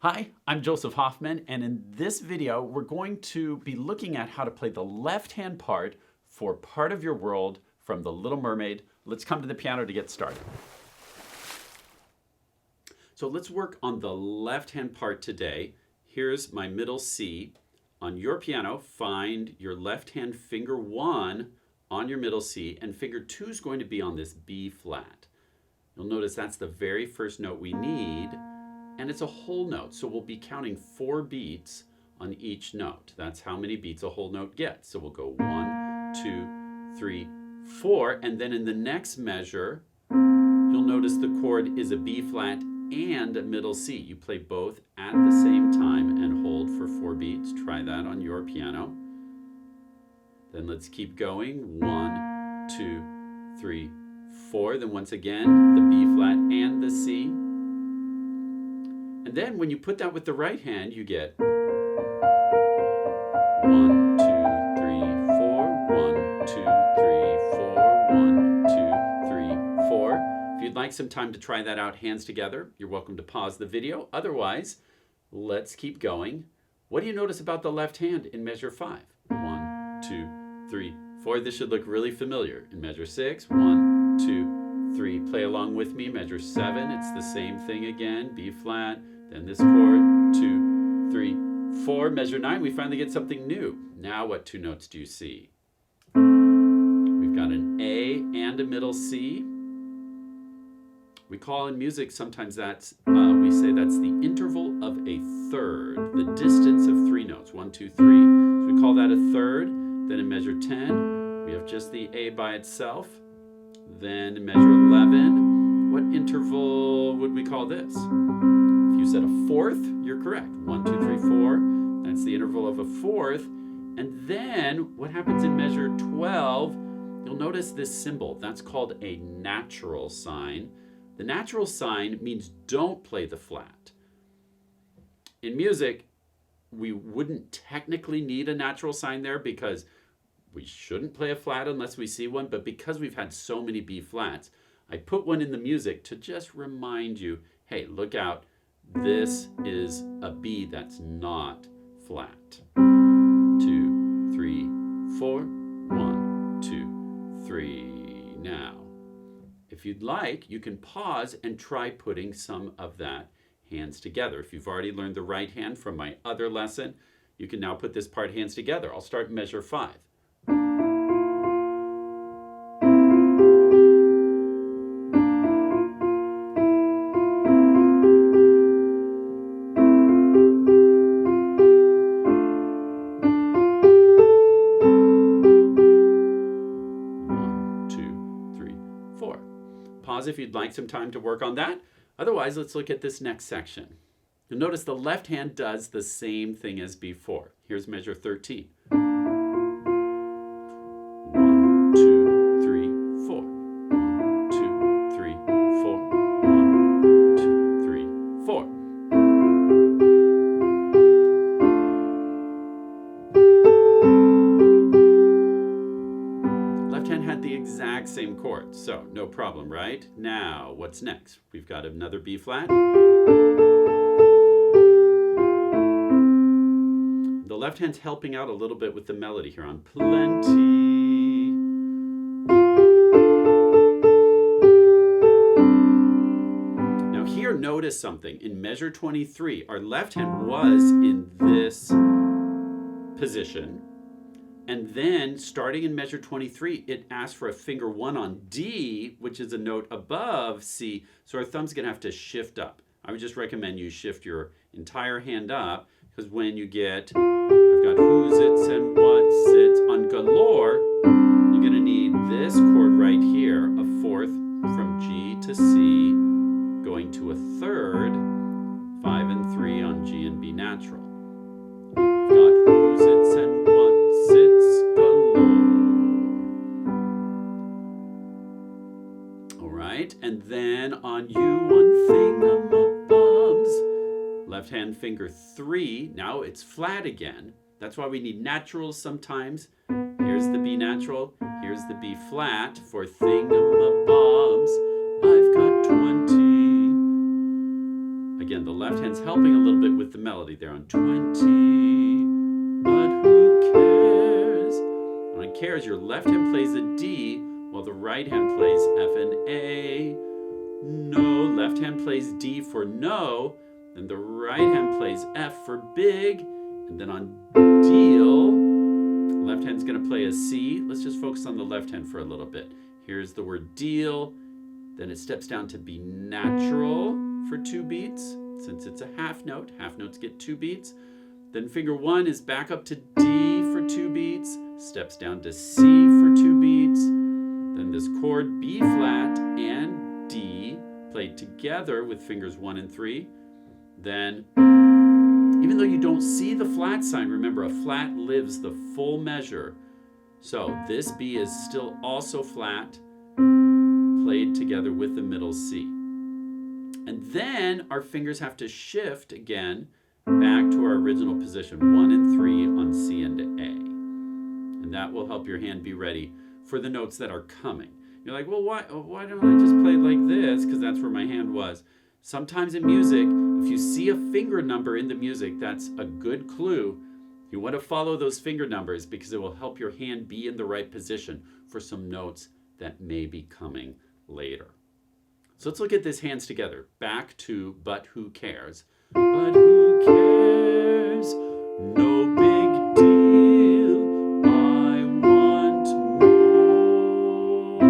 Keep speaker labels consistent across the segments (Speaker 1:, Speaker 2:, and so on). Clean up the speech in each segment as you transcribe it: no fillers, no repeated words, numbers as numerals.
Speaker 1: Hi, I'm Joseph Hoffman, and in this video, we're going to be looking at how to play the left-hand part for Part of Your World from the Little Mermaid. Let's come to the piano to get started. So let's work on the left-hand part today. Here's my middle C. On your piano, find your left-hand finger 1 on your middle C, and finger 2 is going to be on this B flat. You'll notice that's the very first note we need. And it's a whole note, so we'll be counting 4 beats on each note. That's how many beats a whole note gets. So we'll go 1, 2, 3, 4, and then in the next measure, you'll notice the chord is a B flat and a middle C. You play both at the same time and hold for 4 beats. Try that on your piano. Then let's keep going. 1, 2, 3, 4. Then once again, the B flat and the C. And then when you put that with the right hand, you get 1, 2, 3, 4, 1, 2, 3, 4, 1, 2, 3, 4. If you'd like some time to try that out hands together, you're welcome to pause the video. Otherwise, let's keep going. What do you notice about the left hand in measure 5? 1, 2, 3, 4. This should look really familiar. In measure 6, 1, 2, 3. Play along with me. Measure 7, it's the same thing again. B flat. Then this chord, 2, 3, 4. Measure 9, we finally get something new. Now what 2 notes do you see? We've got an A and a middle C. We call in music, sometimes that's, we say that's the interval of a third, the distance of 3 notes, 1, 2, 3. So we call that a third. Then in measure 10, we have just the A by itself. Then in measure 11, what interval would we call this? If you said a fourth, you're correct. 1, 2, 3, 4. That's the interval of a fourth. And then what happens in measure 12? You'll notice this symbol. That's called a natural sign. The natural sign means don't play the flat. In music, we wouldn't technically need a natural sign there because we shouldn't play a flat unless we see one. But because we've had so many B flats, I put one in the music to just remind you, hey, look out. This is a B that's not flat. 2, 3, 4. 1, 2, 3. Now, if you'd like, you can pause and try putting some of that hands together. If you've already learned the right hand from my other lesson, you can now put this part hands together. I'll start in measure 5. Pause if you'd like some time to work on that. Otherwise, let's look at this next section. You'll notice the left hand does the same thing as before. Here's measure 13. 1, 2, 3, 4. 1, 2, 3, 4. 1, 2, 3, 4. Had the exact same chord, so no problem, right? Now, what's next? We've got another B flat. The left hand's helping out a little bit with the melody here on Plenty. Now here, notice something. In measure 23, our left hand was in this position. And then, starting in measure 23, it asks for a finger 1 on D, which is a note above C. So our thumb's going to have to shift up. I would just recommend you shift your entire hand up, because when you get, I've got who's it's and what's it's on galore, you're going to need this chord right here, a fourth from G to C, going to a third, 5 and 3 on G and B natural. I've got who's it's and what's it's galore. All right, and then on you one thingamabobs, left hand finger 3. Now it's flat again. That's why we need naturals sometimes. Here's the B natural. Here's the B flat for thingamabobs. I've got 20. again, the left hand's helping a little bit with the melody there on 20, but who cares? And on cares, your left hand plays a D while the right hand plays F and A. No, left hand plays D for no, then the right hand plays F for big, and then on deal, left hand's gonna play a C. Let's just focus on the left hand for a little bit. Here's the word deal, then it steps down to B natural for 2 beats. Since it's a half notes get 2 beats. Then finger 1 is back up to D for 2 beats, steps down to C for 2 beats. Then this chord B flat and D played together with fingers 1 and 3. Then, even though you don't see the flat sign, remember a flat lives the full measure. So this B is still also flat, played together with the middle C. And then our fingers have to shift again back to our original position, 1 and 3 on C and A. And that will help your hand be ready for the notes that are coming. You're like, well, why don't I just play like this? Because that's where my hand was. Sometimes in music, if you see a finger number in the music, that's a good clue. You want to follow those finger numbers because it will help your hand be in the right position for some notes that may be coming later. So let's look at this hands together. Back to But Who Cares? But who cares? No big deal. I want more.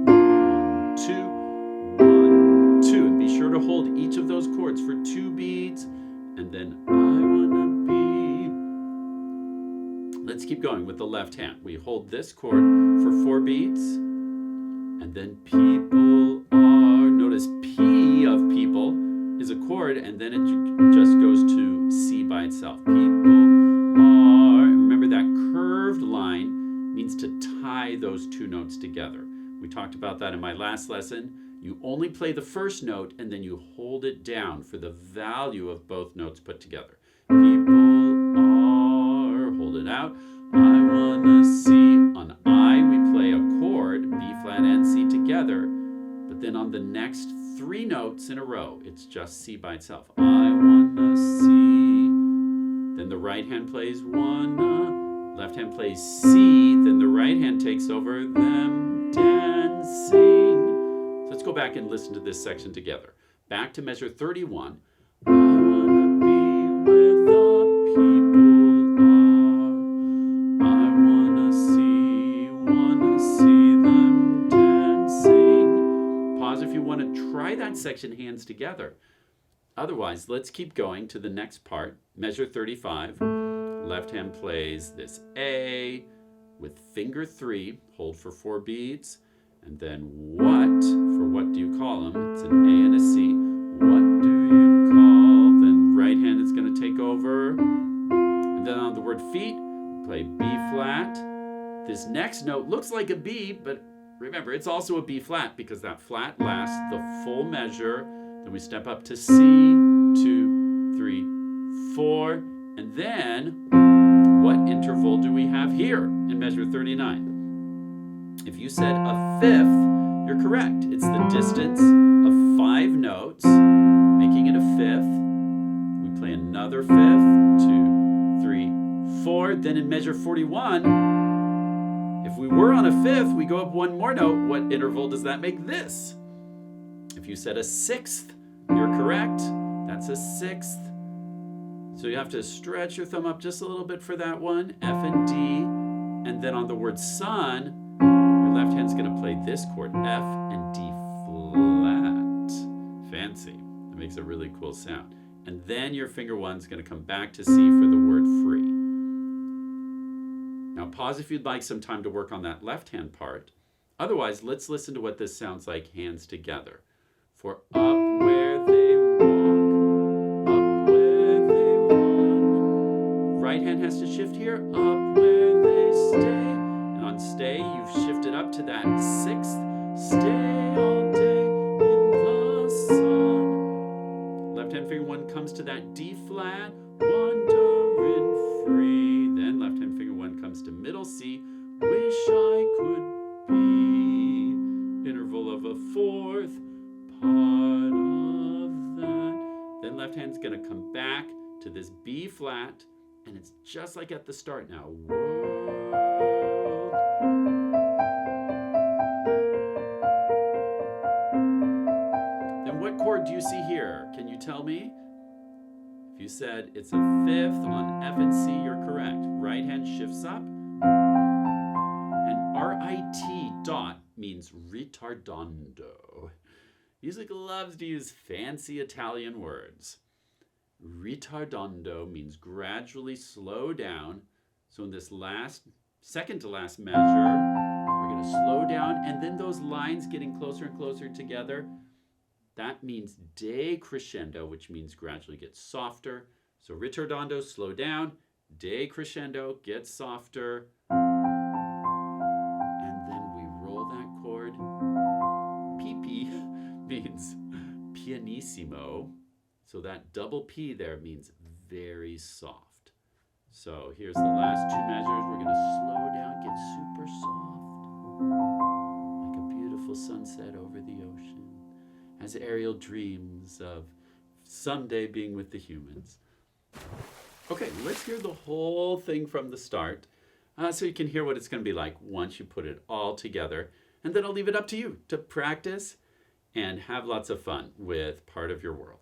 Speaker 1: 1, 2, 1, 2. And be sure to hold each of those chords for 2 beats. And then I wanna be. Let's keep going with the left hand. We hold this chord for 4 beats. And then people are, notice P of people is a chord, and then it just goes to C by itself. People are, remember that curved line means to tie those 2 notes together. We talked about that in my last lesson. You only play the first note and then you hold it down for the value of both notes put together. People are, hold it out. I wanna see, on I we play a chord, B flat and C together, but then on the next 3 notes in a row, it's just C by itself. I wanna see, then the right hand plays wanna, left hand plays C, then the right hand takes over, them dancing. So let's go back and listen to this section together. Back to measure 31. I wanna be where the people are. I wanna see them dancing. Pause if you want to try that section hands together. Otherwise, let's keep going to the next part. Measure 35. Left hand plays this A with finger 3, hold for 4 beats, and then what, for what do you call them? It's an A and a C. What do you call? Then right hand is going to take over. And then on the word feet, play B flat. This next note looks like a B, but remember, it's also a B flat because that flat lasts the full measure. Then we step up to C, 2, 3, 4, and then what interval do we have here in measure 39? If you said a fifth, you're correct. It's the distance of 5 notes, making it a fifth. We play another fifth, 2, 3, 4. Then in measure 41, if we were on a fifth, we go up 1 more note. What interval does that make this? If you said a sixth, you're correct. That's a sixth. So you have to stretch your thumb up just a little bit for that one, F and D. And then on the word sun, your left hand's gonna play this chord, F and D flat. Fancy. That makes a really cool sound. And then your finger 1's gonna come back to C for the word free. Now pause if you'd like some time to work on that left hand part. Otherwise, let's listen to what this sounds like hands together. For up where they walk, up where they run. Right hand has to shift here, up where they stay. And on stay, you've shifted up to that 6th. Stay all day in the sun. Left hand finger 1 comes to that D flat, wandering free. Then left hand finger 1 comes to middle C, wish I could be. Interval of a 4th, part of left hand's gonna come back to this B flat, and it's just like at the start now. World. Then what chord do you see here? Can you tell me? If you said it's a fifth on F and C, you're correct. Right hand shifts up. And R-I-T dot means ritardando. Music loves to use fancy Italian words. Ritardando means gradually slow down. So in this second to last measure, we're going to slow down, and then those lines getting closer and closer together, that means decrescendo, which means gradually get softer. So ritardando, slow down, decrescendo, get softer, and then we roll that chord. PP means pianissimo. So that double P there means very soft. So here's the last two measures. We're going to slow down, get super soft, like a beautiful sunset over the ocean, as Ariel dreams of someday being with the humans. Okay, let's hear the whole thing from the start, so you can hear what it's going to be like once you put it all together. And then I'll leave it up to you to practice and have lots of fun with Part of Your World.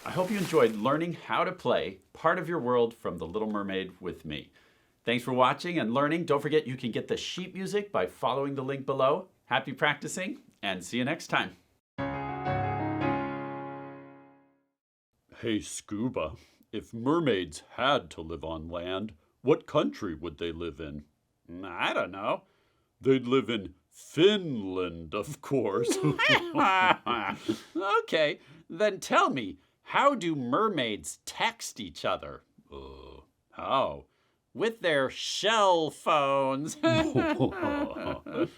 Speaker 1: I hope you enjoyed learning how to play Part of Your World from The Little Mermaid with me. Thanks for watching and learning. Don't forget you can get the sheet music by following the link below. Happy practicing, and see you next time.
Speaker 2: Hey, Scuba, if mermaids had to live on land, what country would they live in?
Speaker 1: I don't know.
Speaker 2: They'd live in Finland, of course.
Speaker 1: Okay, then tell me, how do mermaids text each other?
Speaker 2: How?
Speaker 1: With their shell phones.